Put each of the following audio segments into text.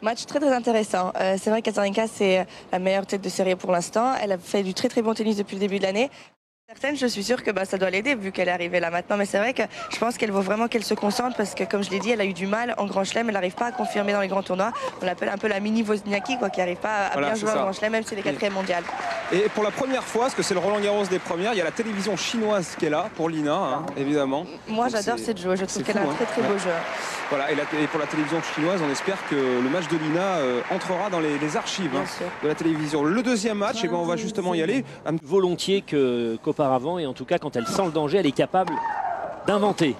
Match très très intéressant. C'est vrai qu'Azarenka, c'est la meilleure tête de série pour l'instant. Elle a fait du très très bon tennis depuis le début de l'année. Certaines, je suis sûre que ça doit l'aider vu qu'elle est arrivée là maintenant. Mais c'est vrai que je pense qu'elle vaut vraiment qu'elle se concentre parce que, comme je l'ai dit, elle a eu du mal en Grand Chelem. Elle n'arrive pas à confirmer dans les grands tournois. On l'appelle un peu la mini Wozniacki, quoi, qui n'arrive pas à Voilà, bien c'est jouer en ça. Grand Chelem, même si elle est quatrième mondiale. Et pour la première fois, parce que c'est le Roland Garros des premières, il y a la télévision chinoise qui est là pour Lina, hein, évidemment. Moi, j'adore cette joueuse. Je trouve qu'elle a un très très beau jeu. Voilà, et pour la télévision chinoise, on espère que le match de Lina entrera dans les archives de la télévision. Le deuxième match, on va justement y aller. Volontiers qu'auparavant, et en tout cas quand elle sent le danger, elle est capable d'inventer.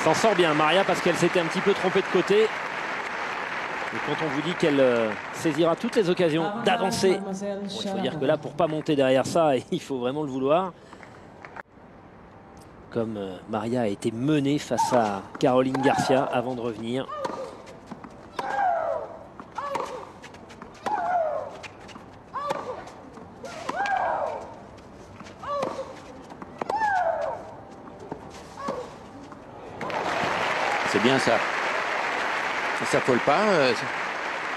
S'en sort bien Maria parce qu'elle s'était un petit peu trompée de côté. Et quand on vous dit qu'elle saisira toutes les occasions d'avancer, bon, il faut dire que là, pour pas monter derrière ça, il faut vraiment le vouloir. Comme Maria a été menée face à Caroline Garcia avant de revenir. C'est bien ça. Ça s'affole pas.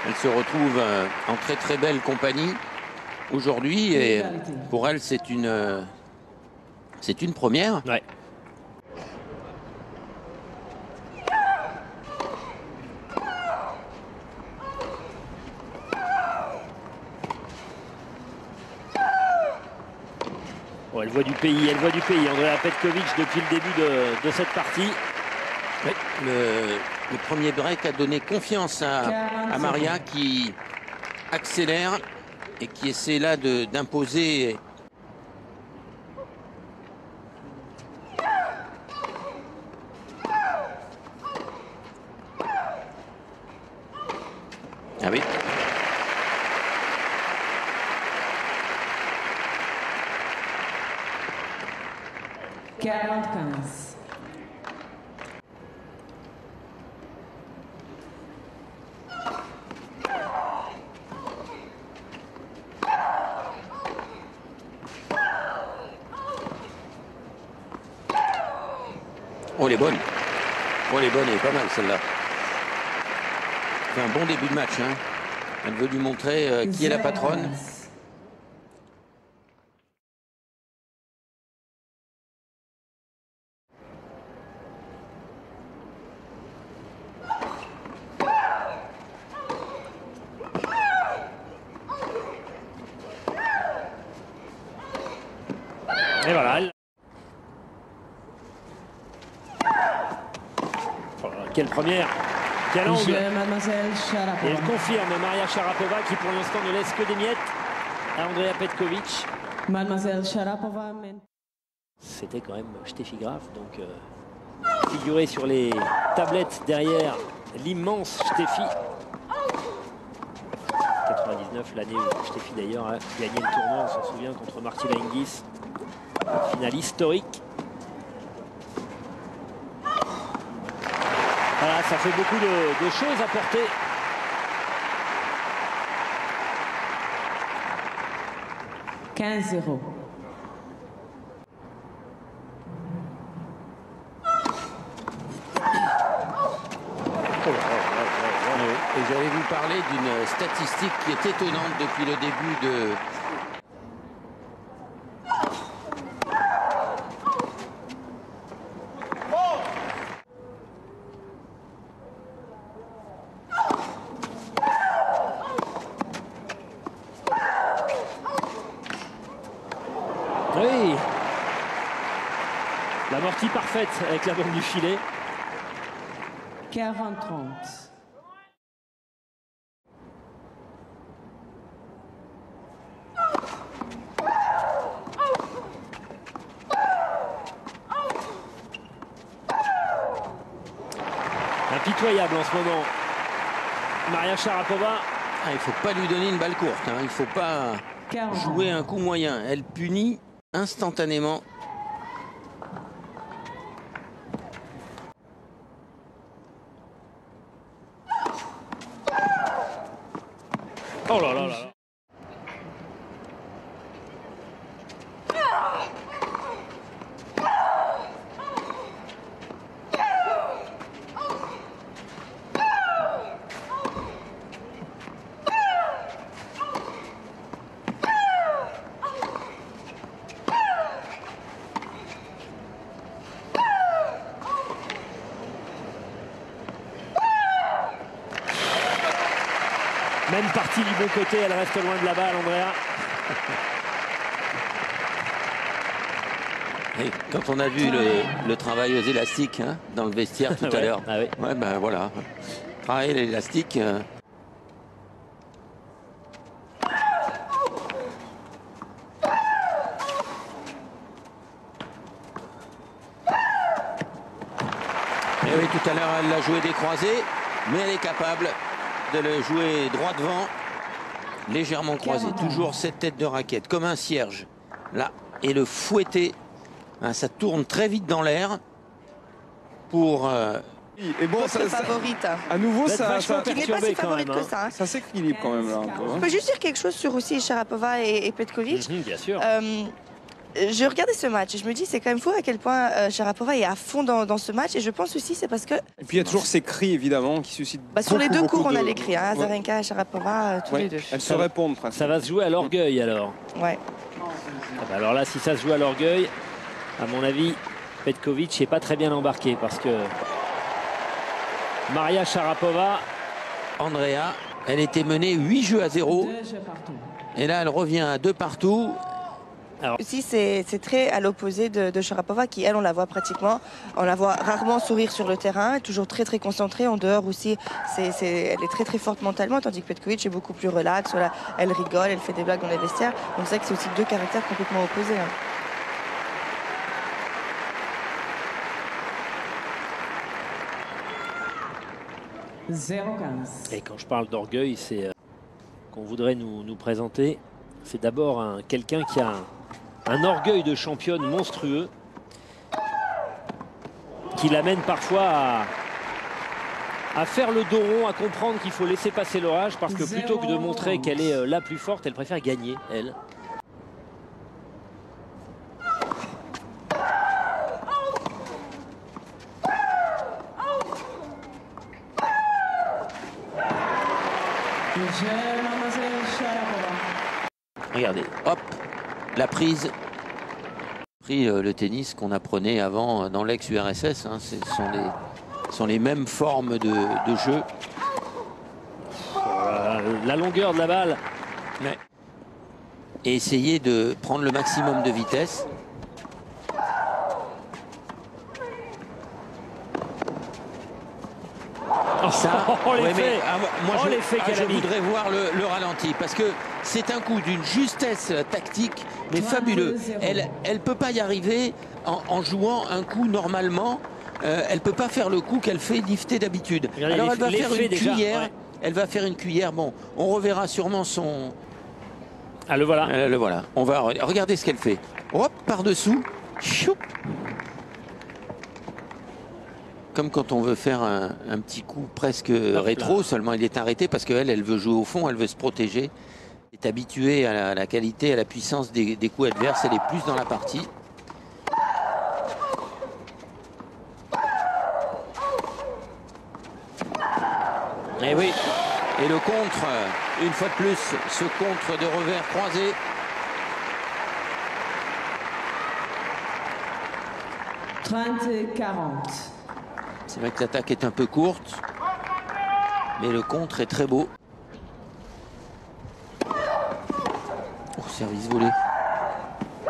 Elle se retrouve en très très belle compagnie aujourd'hui et pour elle c'est une première. Ouais. Bon, elle voit du pays, Andrea Petkovic depuis le début de cette partie. Ouais, le premier break a donné confiance à Maria qui accélère et qui essaie là d'imposer. Ah oui. Oh, elle est bonne. Oh, elle est bonne, elle est pas mal celle-là. C'est un bon début de match. Hein. Elle veut lui montrer qui est la patronne. Et voilà. Oh, quelle première, quel angle. Et elle confirme Maria Sharapova qui pour l'instant ne laisse que des miettes à Andrea Petkovic. Mademoiselle Sharapova. C'était quand même Steffi Graf, donc figuré sur les tablettes derrière l'immense Steffi. 99, l'année où Steffi d'ailleurs a gagné le tournoi, on s'en souvient, contre Martina Hingis. Finale historique. Voilà, ça fait beaucoup de choses à porter. « 15-0. Et j'allais vous parler d'une statistique qui est étonnante depuis le début de... Oui. L'amortie parfaite avec la bombe du filet. 40-30. Impitoyable en ce moment. Maria Sharapova. Ah, il ne faut pas lui donner une balle courte. Hein. Il ne faut pas jouer un coup moyen. Elle punit instantanément. Oh là là là. Même partie du bon côté, elle reste loin de la balle, Andrea. Et quand on a vu le travail aux élastiques hein, dans le vestiaire tout à l'heure, ah oui. ouais, ben voilà, travail l'élastique. Et oui, tout à l'heure, elle l'a joué décroisé, mais elle est capable de le jouer droit devant, légèrement croisé. Toujours cette tête de raquette, comme un cierge. Là, et le fouetter. Hein, ça tourne très vite dans l'air pour... Et bon, Votre favorite. à nouveau, ça Qui n'est pas si favorite que ça. Hein. ça s'équilibre quand même là un peu. Je peux juste dire quelque chose sur aussi Sharapova et Petkovic. Bien sûr. Je regardais ce match et je me dis c'est quand même fou à quel point Sharapova est à fond dans ce match et je pense aussi c'est parce que... Et puis il y a toujours ces cris évidemment qui suscitent sur les deux beaucoup cours on a de- les cris, hein, Azarenka et Sharapova, tous les deux. Elles se répondent presque. Ça va se jouer à l'orgueil alors. Ouais. Ah bah alors là, si ça se joue à l'orgueil, à mon avis, Petkovic n'est pas très bien embarqué parce que Maria Sharapova, Andrea. Elle était menée 8 jeux à 0. 2 jeux partout. Et là, elle revient à 2 partout. Aussi, c'est très à l'opposé de Sharapova qui, elle, on la voit pratiquement, on la voit rarement sourire sur le terrain, toujours très très concentrée. En dehors aussi, elle est très très forte mentalement, tandis que Petkovic est beaucoup plus relax. Voilà, elle rigole, elle fait des blagues dans les vestiaires. Donc c'est vrai que c'est aussi deux caractères complètement opposés. Hein. et quand je parle d'orgueil, c'est qu'on voudrait nous présenter, c'est d'abord quelqu'un qui a un orgueil de championne monstrueux qui l'amène parfois à faire le dos rond, à comprendre qu'il faut laisser passer l'orage parce que plutôt que de montrer qu'elle est la plus forte, elle préfère gagner, elle. Regardez, hop, la prise. Le tennis qu'on apprenait avant dans l'ex-URSS, hein, ce sont les mêmes formes de jeu. La longueur de la balle. Ouais. Et essayer de prendre le maximum de vitesse. Ça, ouais, mais, moi je voudrais voir le ralenti parce que c'est un coup d'une justesse tactique mais fabuleux. Elle peut pas y arriver en jouant un coup normalement. Elle peut pas faire le coup qu'elle fait lifter d'habitude. Alors elle va faire une cuillère. Ouais. Elle va faire une cuillère. Bon, on reverra sûrement son. Ah, le voilà. Le voilà. On va regarder ce qu'elle fait. Hop, par-dessous. Choup. Comme quand on veut faire un petit coup presque rétro, seulement il est arrêté parce qu'elle veut jouer au fond, elle veut se protéger. Elle est habituée à la qualité, à la puissance des coups adverses, elle est plus dans la partie. Et oui, et le contre, une fois de plus, ce contre de revers croisé. C'est vrai que l'attaque est un peu courte, mais le contre est très beau. Oh, service volé.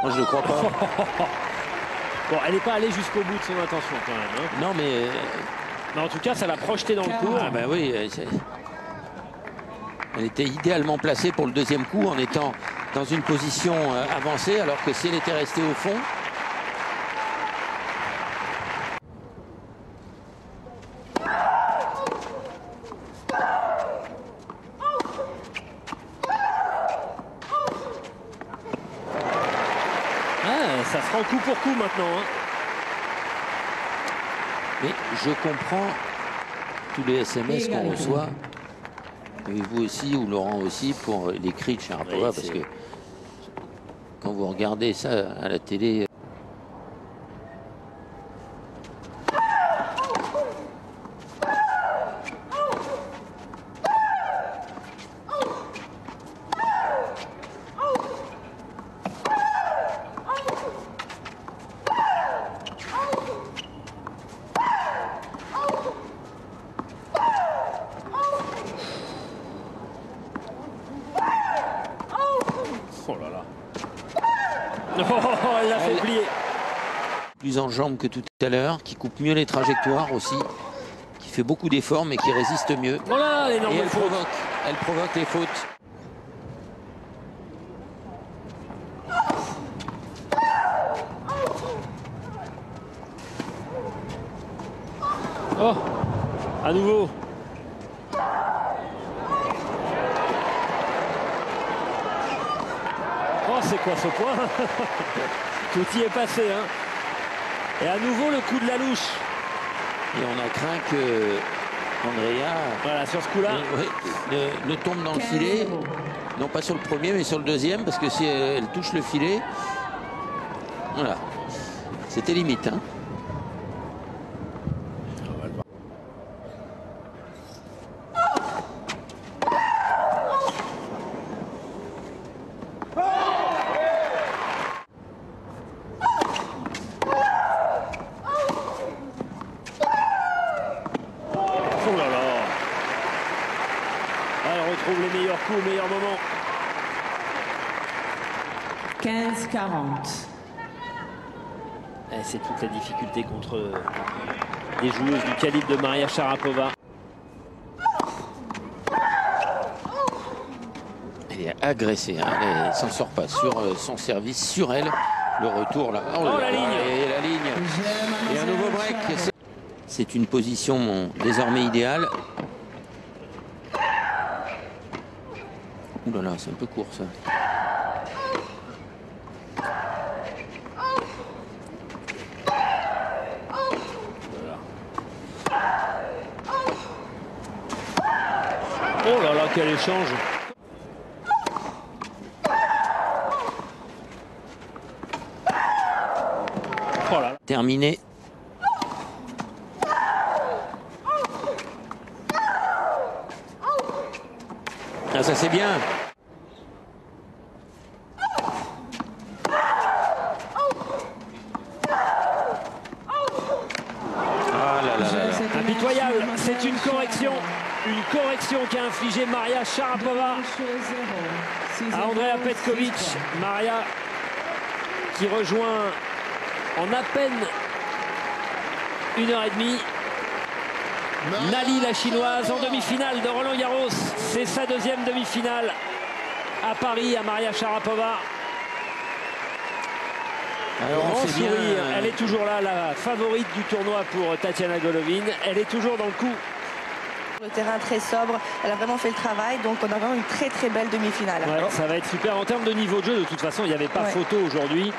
Moi, je ne crois pas. Bon, elle n'est pas allée jusqu'au bout de son intention quand même. Hein. Non, mais en tout cas, ça l'a projeté dans le cours. Ah, bah oui, elle était idéalement placée pour le deuxième coup en étant dans une position avancée, alors que si elle était restée au fond. Ça sera en coup pour coup maintenant. Hein. Mais je comprends tous les SMS qu'on reçoit, et vous aussi ou Laurent aussi, pour les cris de Sharapova, parce que quand vous regardez ça à la télé. Oh, elle l'a fait plier. Plus en jambes que tout à l'heure, qui coupe mieux les trajectoires aussi, qui fait beaucoup d'efforts mais qui résiste mieux. Oh là, l'énorme Et faute. elle provoque les fautes. Oh, à nouveau. Oh, c'est quoi ce point? Tout y est passé, hein. Et à nouveau le coup de la louche. Et on a craint que Andrea Voilà, sur ce coup-là. ne tombe dans le filet. Non pas sur le premier mais sur le deuxième, parce que si elle touche le filet, voilà, c'était limite, hein. Oh là là. Elle retrouve les meilleurs coups au meilleur moment. 15-40. C'est toute la difficulté contre des joueuses du calibre de Maria Sharapova. Elle est agressée, hein. Elle s'en sort pas sur son service, sur elle. Le retour là. Oh, la ligne. Et la ligne. Et un nouveau break. C'est une position désormais idéale. Ouh là là, c'est un peu court ça. Oh là là, quel échange. Oh là là. Terminé. Ah, ça c'est bien. Ah là là là là. Impitoyable, c'est une correction. Une correction qu'a infligé Maria Sharapova à Andrea Petkovic. Maria qui rejoint en à peine 1h30 Nali, la chinoise, en demi-finale de Roland Garros. C'est sa deuxième demi-finale à Paris, à Maria Sharapova. Alors on Grand sait bien, sourire, elle est toujours là, la favorite du tournoi pour Tatiana Golovin. Elle est toujours dans le coup. Le terrain très sobre, elle a vraiment fait le travail, donc on a vraiment une très très belle demi-finale. Ouais, ça va être super en termes de niveau de jeu. De toute façon, il n'y avait pas photo aujourd'hui.